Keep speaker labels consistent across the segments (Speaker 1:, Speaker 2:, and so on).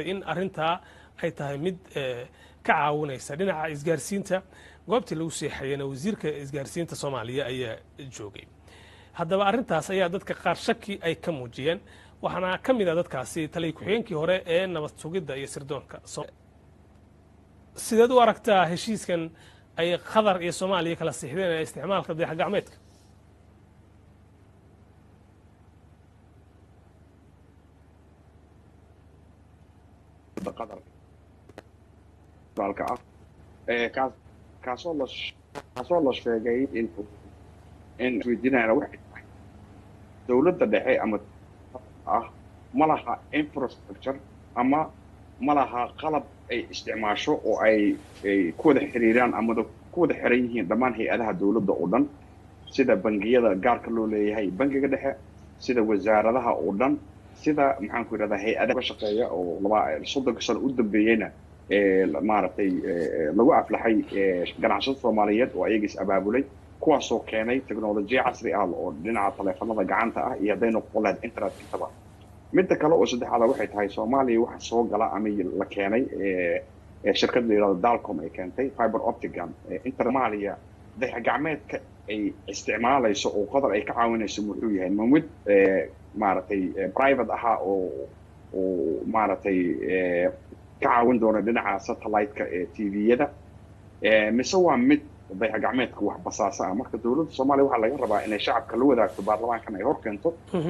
Speaker 1: sheegtay in arrintaa ay tahay mid ka caawinaysa dhinaca isgaarsiinta goobtii lagu seexayana wasiirka isgaarsiinta Soomaaliya ayaa joogay haddaba arrintaas ayaa dadka qaar shaki ay ka muujiyeen waxaana ka mid ah dadkaasi talay ku-xigeenkii hore ee nabad sugidda iyo sirdoonka sideed u aragtaa heshiiskan ay Qatar iyo Soomaaliya kala siixdeen ee isticmaalka dayax gacmeedka
Speaker 2: qatar dalka kaasoo la sheegay in Sweden wax dawladda dhexe ama ma laha infrastructure ama ma laha qalab ay isticmaasho oo ay ku wada xiriiraan ama ku wada xiran yihiin dhammaan hay'adaha dawladda oo dhan sida bangiyada gaarka loo leeyahay bangiga dhexe sida wasaaradaha oo dhan sida maxaan ku yiraahdaa hay'adaha shaqeeya oo 30 sano u dambeeyayna maaragtay lagu aflaxay ganacsatada Soomaaliyeed oo ayaga is abaabulay kuwaasoo keenay teknolojiyad casri ah oo dhinaca taleefanada gacanta ah iyo hadday noqon lahayd internet intaba midda kale oo saddexaad waxay tahay Soomaaliya waxa soo gala ama la keenay shirkad la yiraahdo Dalcom ay keentay fiber optic internet Soomaaliya dayax gacmeedka ay isticmaalayso oo Qatar ay ka caawinayso muxuu yahay mid maaragtay private aha oo maaragtay ka caawin doona dhinaca satellite-ka ee TV-yada mise waa mid dayax gacmeedka wax basaasa ah marka dawladda Soomaaliya waxa laga rabaa inay shacabka la wadaagto baarlamaankan ay hor keento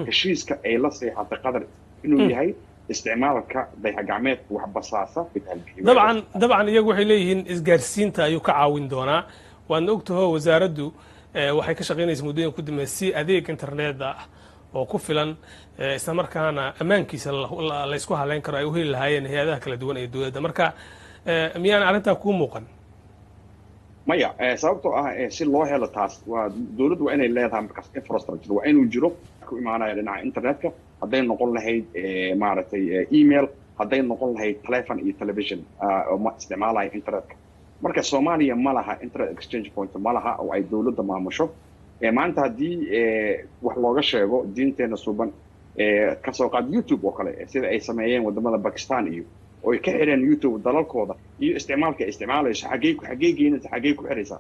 Speaker 2: heshiiska ay la seexatay Qatar inuu yahay isticmaalka dayax gacmeedka wax basaasa
Speaker 1: dabcan iyagu waxay leeyihiin isgaarsiinta ayuu ka caawin doonaa waan ogtahay wasaaraddu waxay ka shaqeynaysaa muddooyin ku dambeysay adeeg internet ah oo ku filan isla markaana ammaankiisa la isku haleyn karo ay u heli lahaayeen hay'adaha kala duwan ee dawladda marka miyaan arrintaa ku muuqan
Speaker 2: maya sababtoo ah si loo helo taas waa dawladdu waa inay leedahay markaas infrastructure waa inuu jiro ku imaanaya dhinaca internetka hadday noqon lahayd maaragtay email hadday noqon lahayd telephone iyo television oo isticmaalaya internetka marka Soomaaliya ma laha internet exchange point ma laha oo ay dawladda maamusho maanta haddii wax looga sheego diinteena suuban ka soo qaad YouTube oo kale sida ay sameeyeen wadamada Pakistan iyo oo ay ka xireen YouTube dalalkooda iyo isticmaalka isticmaalayso xagee geynaysa xagee ku xiraysa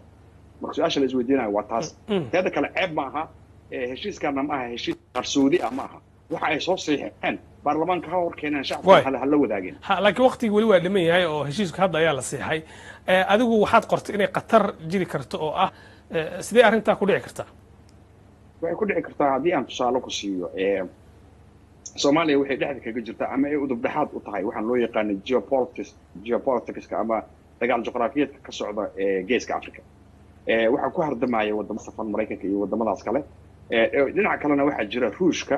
Speaker 2: marka su'aasha la isweydiinayo waa taas teeda kale ceeb ma aha heshiiskana ma aha heshiis qarsoodi ah ma aha waxa ay soo saxiixeen baarlamaanka ha hor keeneen shacabka hal la wadaageen
Speaker 1: laakiin waqtiga wali waa dhiman yahay oo heshiiska hadda ayaa la saxiixay adigu waxaad qortay inay Qatar jiri karto oo ah sidee arrintaa ku dhici kartaa
Speaker 2: waxay ku dhici kartaa haddii aan tusaale ku siiyo Soomaaliya waxay dhexda kaga jirtaa ama ay udub dhaxaad u tahay waxaan loo yaqaan geopolitics ama dagaal juqraafiyeedka ka socda geeska Afrika waxa ku hardamaya wadamada safan Mareykanka iyo wadamadaas kale dhinaca kalena waxa jira Ruushka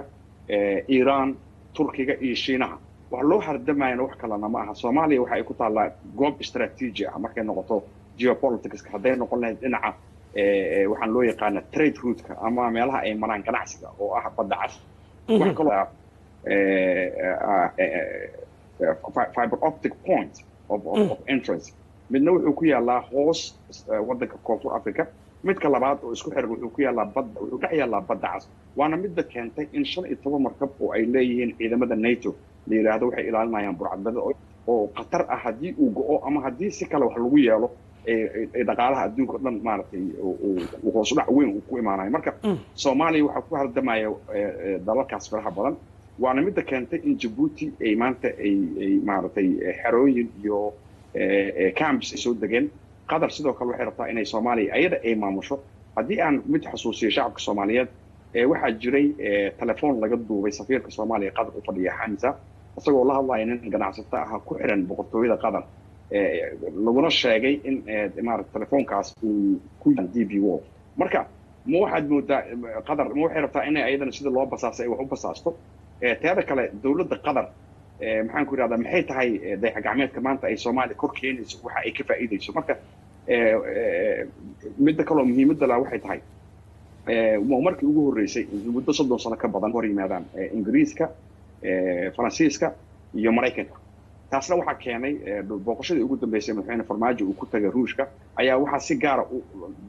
Speaker 2: Iran Turkiga iyo Shiinaha waxa loo hardamayna wax kale ma aha Soomaaliya waxa ay ku taalaa goob istiraatiiji ah markay noqoto geopolitics hadday noqon lahayd dhinaca waxaan loo yaqaan trade route-ka ama meelaha ay maraan ganacsiga oo ah badda cas wax kale fiber optic point of entrance midna wuxuu ku yaalaa hoos wadanka Koonfur Afrika midka labaad oo isku xiran wuxuu ku yaalaa badda wuxuu dhex yaalaa badda cas waana midda keentay in 15 markab oo ay leeyihiin ciidamada NATO la yiraahdo waxay ilaalinayaan burcadbada oo Qatar ah haddii uu go'o ama haddii si kale wax lagu yeelo dhaqaalaha adduunka dhan maaragtay uu hoos u dhac weyn ku imaanayo marka Soomaaliya waxa ku hardamaya dalalkaas faraha badan waana midda keentay in Djibouti ay maanta ay maaragtay xerooyin iyo camps soo degeen Qatar sidoo kale waxay rabtaa inay Soomaaliya ayada ay maamusho haddii aan mid xasuusiyo shacabka Soomaaliyeed waxaa jiray telefoon laga duubay safiirka Soomaaliya Qatar u fadhiya Hamza isagoo la hadlaya nin ganacsato ah ku xiran boqortooyada Qatar laguna sheegay in maaragtay telefoonkaas uu ku yahay DB World marka ma waxaad moodaa Qatar ma waxay rabtaa inay ayadana sida loo basaasay wax u basaasto teeda kale dawladda Qatar maxaan ku yiraahdaa maxay tahay dayax gacmeedka maanta ay Soomaaliya kor keenayso waxa ay ka faa'iideyso marka midda kale oo muhiimadda la waxay tahay markii ugu horeysay muddo 30 sano ka badan hor yimaadaan Ingiriiska Faransiiska iyo Mareykanka taasna waxaa keenay booqashadii ugu dambeysay madaxweyne farmaajo uu ku tagay ruushka ayaa waxaa si gaara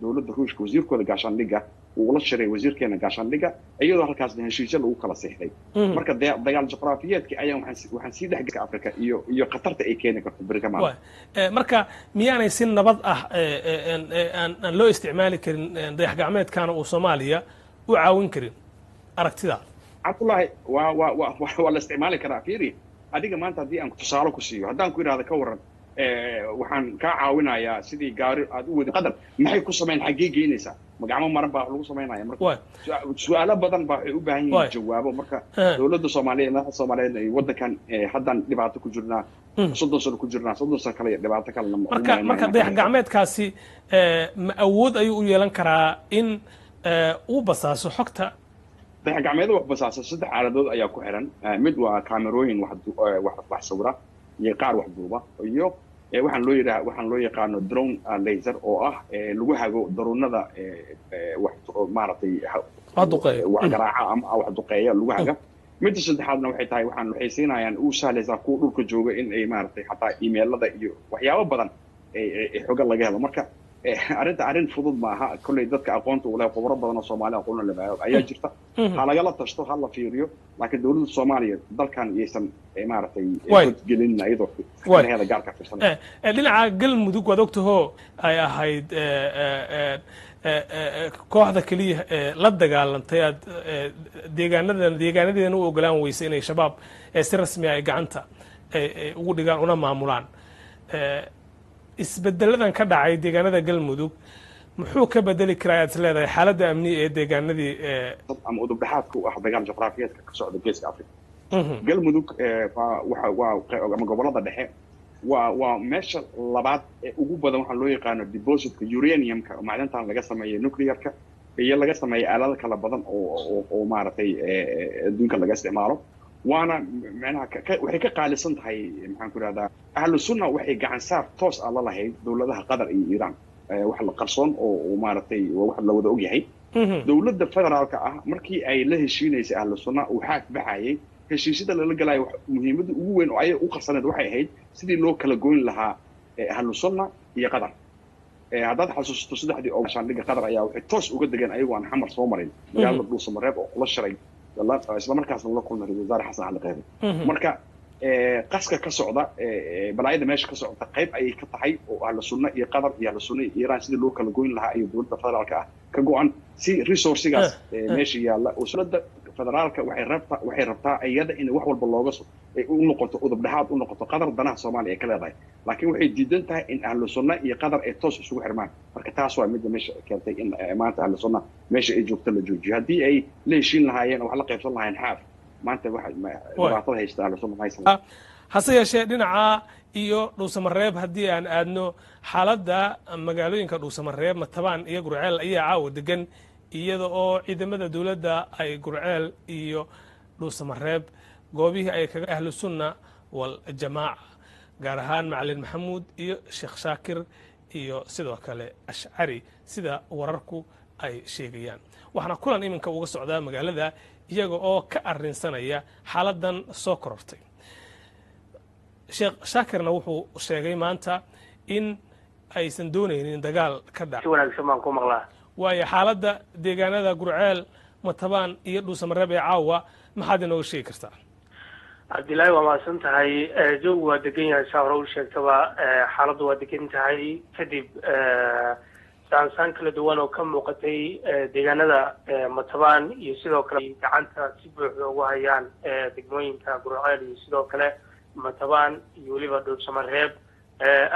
Speaker 2: dowladda ruushka wasiirkooda gaashaandhigga uu ula shiray wasiirkeena gaashaandhigga iyadoo halkaasna heshiisyo lagu kala seexday marka dagaal juqraafiyeedkii ayaa waxaan sii dhexgalka afrika iyo khatarta ay keeni karto beri ka maalin
Speaker 1: marka miyaanay si nabad ah aan loo isticmaali karin dayax gacmeedkaana uu soomaaliya u caawin karin aragtida
Speaker 2: cabdullaahi waa la isticmaali karaa fiiri adiga maanta haddii aan tusaale ku siiyo haddaan ku idhahdo ka waran waxaan kaa caawinayaa sidii gaari aad u wadi qadar maxay ku samayn xaggee geynaysaa magacmo maran baa lagu samaynaya marka su-aalo badan baa waxay u baahan yihiin jawaabo marka dowladda soomaaliyeed madaxda soomaaliyeed ay waddankan haddaan dhibaato ku jirnaa 30 sano ku jirnaa 30 sano kale dhibaato kalena
Speaker 1: marka dayax gacmeedkaasi ma awood ayuu u yeelan karaa in uu basaaso xogta
Speaker 2: dayax gacmeeda wax basaasa 3 xaaladood ayaa ku xiran mid waa kaamerooyin wax sawira iyo qaar wax duuba iyo waxaan loo yaqaano drone laser oo ah lagu hago daruunada wax maaragtay wax garaaca ama wax duqeeya lagu haga midda saddexaadna waxay tahay waxay siinayaan uu sahlaysaa kuwa dhulka jooga in ay maaragtay xataa emailada iyo waxyaabo badan xoga laga helo marka arrin fudud maaha kolley dadka aqoonta u leh khubaro badan oo Soomaali aqoon leh ayaa jirta ha lagala tashto ha la fiiriyo laakiin dawladda Soomaaliya dalkan iyaysan maaragtay gelin ayadoo heeda gaarka tirsan
Speaker 1: dhinaca galmudug wad ogtahay ay ahayd kooxda kaliya la dagaalantay deegaanadeena u ogolaan weysay inay shabaab si rasmi ah gacanta ugu dhigaan una maamulaan isbedeladan ka dhacay deegaanada galmudug muxuu ka bedeli karaa aad leedahay xaaladda amni ee deegaanadii
Speaker 2: ama udub dhaxaadka u ah dagaal juqraafiyeedka ka socda geeska afrika galmudug ama gobolada dhexe waa meesha labaad ee ugu badan waxaa loo yaqaano depositka uraniumka macdantan laga sameeyo nuclearka iyo laga sameeyo aalado kala badan oo maaragtay adduunka laga isticmaalo waana macnaha waxay ka qaalisan tahay maxaan ku ihahdaa ahlu sunna waxay gacan saar toos ah la lahayd dowladaha qatar iyo iiraan wax la qarsoon oo maaragtay wax la wada ogyahay dowladda federaalka ah markii ay la heshiinaysay ahlu sunna uu xaaq baxayay heshiisyada lala galayo muhiimadda ugu weyn oo ay u qarsaneed waxay ahayd sidii loo kala goyn lahaa ahlu sunna iyo qatar haddaad xasuusto saddexdii oo gaashaandhigga qatar ayaa waxay toos uga degeen ayagoo aan xamar soo marin magaalada dhuusamareeb oo kula shiray isla markaasna la kulmay ra-iisul wasaare xasan cali kheyre marka qaska ka socda balaayada meesha ka socota qayb ayay ka tahay oo ahlu sunna iyo qatar iyo ahlu sunna iyo iiraan sidii loo kala goyn lahaa iyo dowladda federaalka ah ka go-an si resourcigaas meesha yaalla oo dowladda federaalka waxay rabtaa iyada in wax walba looga u noqoto udub dhexaad u noqoto qatar danaha Soomaaliya ay ka leedahay laakiin waxay diidan tahay in ahlu sunna iyo qatar ay toos isugu xirmaan marka taas waa mid meesha keentay in maanta ahlu sunna meesha ay joogto la joojiyo haddii ay la heshiin lahaayeen wax la qaybsan lahaayeen xaaf maanta waxa dhibaatada haysta ahlu sunna haysan
Speaker 1: hase yeeshee dhinaca iyo dhuusamareeb haddii aan aadno xaaladda magaalooyinka dhuusamareeb matabaan iyo gurceel ayaa caawa degan iyada oo ciidamada dawladda ay gurceel iyo dhuusamareeb goobihii ay kaga ahlu sunna wal jamaaca gaar ahaan macalin maxamuud iyo sheekh shaakir iyo sidoo kale ashcari sida wararku ay sheegayaan waxaana kulan iminka uga socdaa magaalada iyaga oo ka arrinsanaya xaaladan soo korortay sheekh shaakirna wuxuu sheegay maanta in aysan doonaynin dagaal ka dhaco
Speaker 3: wanaagsan baan ku maqlaa
Speaker 1: waayo xaaladda deegaanada gurceel matabaan iyo dhuusamareeb ee caawa maxaad inooga sheegi kartaa
Speaker 3: cabdilaahi waa mahadsan tahay joogu waa degan yahay saa hore u sheegtaba xaaladdu waa degan tahay kadib saansaan kala duwan oo ka muuqatay deegaanada matabaan iyo sidoo kale gacanta si buuxda ugu hayaan degmooyinka gurceel iyo sidoo kale matabaan iyo weliba dhuusamareeb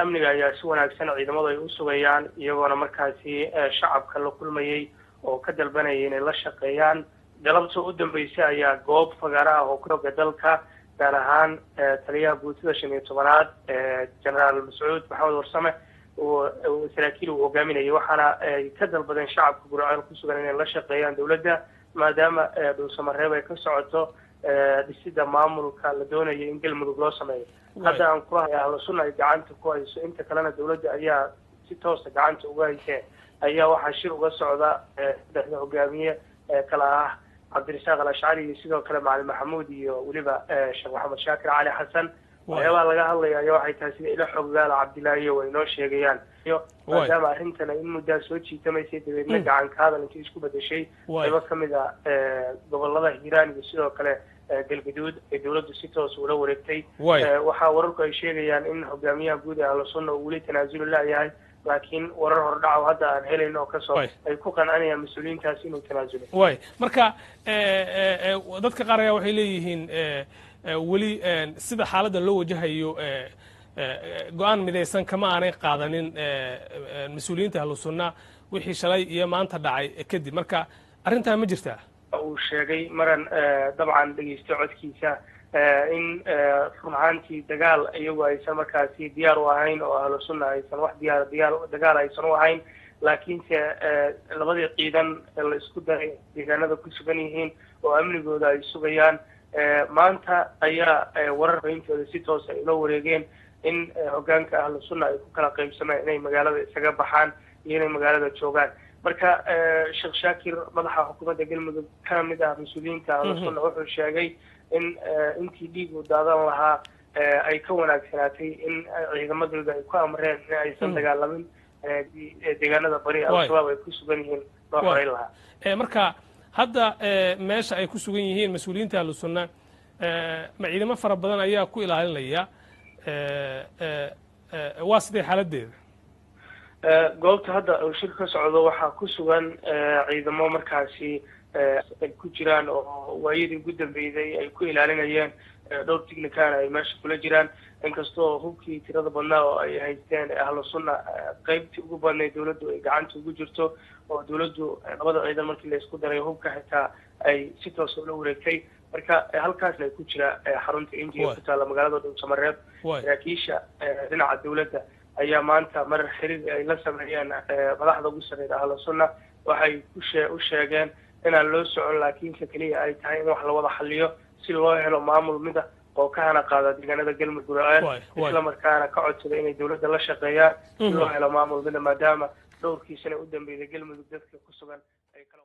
Speaker 3: amniga ayaa si wanaagsan ciidamadu ay u sugayaan iyagoona markaasi shacabka la kulmayay oo ka dalbanaya inay la shaqeeyaan galabta u dambeysay ayaa goob fagaara ah oo kooga dalka gaar ahaan taliyaha guutada 15aad jenaraal mascuud maxamed warsame oo saraakiil uu hogaaminayay waxaana ay ka dalbadeen shacabka gurceel ku sugan inay la shaqeeyaan dowladda maadaama dhuusamareeb ay ka socoto dhisida maamulka la doonayo in galmudug loo sameeyo hadda aan kula hayaa ahlu sunna ay gacanta ku hayso inta kalena dowladda ayaa si toosa gacanta uga haysee ayaa waxaa shir uga socda saddexda hogaamiye kala ah cabdirasaaq al ashcari iyo sidoo kale macalin maxamuud iyo weliba sheekh maxamed shaakir cali xasan waxyaabaha laga hadlaya ayaa waxay tahay sida ila xoggaala cabdilaahiyo way noo sheegayaan iyo maadaama arrintan in muddaa soo jiitamaysay dabeedna gacan ka hadal intii isku bedeshay qaybo ka mid a gobolada hiiraan iyo sidoo kale galgaduud ee dowladdu si toos ula wareegtay waxaa wararku ay sheegayaan in hogaamiyaha guud ee ahlu sunna uu weli tanaasuli la'yahay laakiin warar hordhaco hadda aan helayno oo kasoo ay ku qancanayaan mas-uuliyiintaas inuu tanaasulo
Speaker 1: marka dadka qaar ayaa waxay leeyihiin weli sida xaaladda loo wajahayo go-aan midaysan kama aanay qaadanin mas-uuliyiinta ahlu sunna wixii shalay iyo maanta dhacay kadib marka arrintaa ma jirtaa
Speaker 3: uu sheegay maran dabcan dhegeysto codkiisa in run ahaantii dagaal iyagu aysan markaasi diyaar u ahayn oo ahlu sunna aysan wax dagaal aysan u ahayn laakiinse labadii ciidan la isku daray deegaanada ku sugan yihiin oo amnigooda ay sugayaan maanta ayaa wararka intooda si toos ay ula wareegeen in hoggaanka ahlu sunna ay ku kala qaybsamaan inay magaalada isaga baxaan iyo inay magaalada joogaan marka sheekh shaakir madaxa xukuumadda galmudug ka mid ah mas-uuliyiinta ahlu sunna wuxuu sheegay in intii dhiig uu daadan lahaa ay ka wanaagsanaatay in ciidamadooda ay ku amreen in aysan dagaalamin deegaanada bari al-shabaab ay ku sugan yihiin loo xoreyn lahaa
Speaker 1: marka hadda meesha ay ku sugan yihiin mas-uuliyiinta ahlu sunna ma ciidamo fara badan ayaa ku ilaalinaya waa sidee xaaladdeeda
Speaker 3: goobta hadda uu shir ka socdo waxaa ku sugan ciidamo markaasi ay ku jiraan oo waayadii ugu dambeeyday ay ku ilaalinayeen dhowr tignikana ay meesha kula jiraan inkastoo hubkii tirada badnaa oo ay haysteen ahlu sunna qaybtii ugu badnayd dowladdu ay gacanta ugu jirto oo dowladdu labada ciidan markii la isku daray hubka xitaa ay si toos ula wareegtay marka halkaasna ay ku jira xarunta injiga ku taalla magaalada dhuusamareeb saraakiisha dhinaca dowladda ayaa maanta marar xiriir ay la sameeyeen madaxda ugu sarreeya ahlu sunna waxay u sheegeen inaan loo socon laakiinse keliya ay tahay in wax la wada xaliyo si loo helo maamul mida oo ka hana qaada deegaanada galmudug isla markaana ka codsada inay dowladda la shaqeeyaan si loo helo maamul mida maadaama dhowrkii sane u dambeeyay galmudug dadka ku sugan ay kala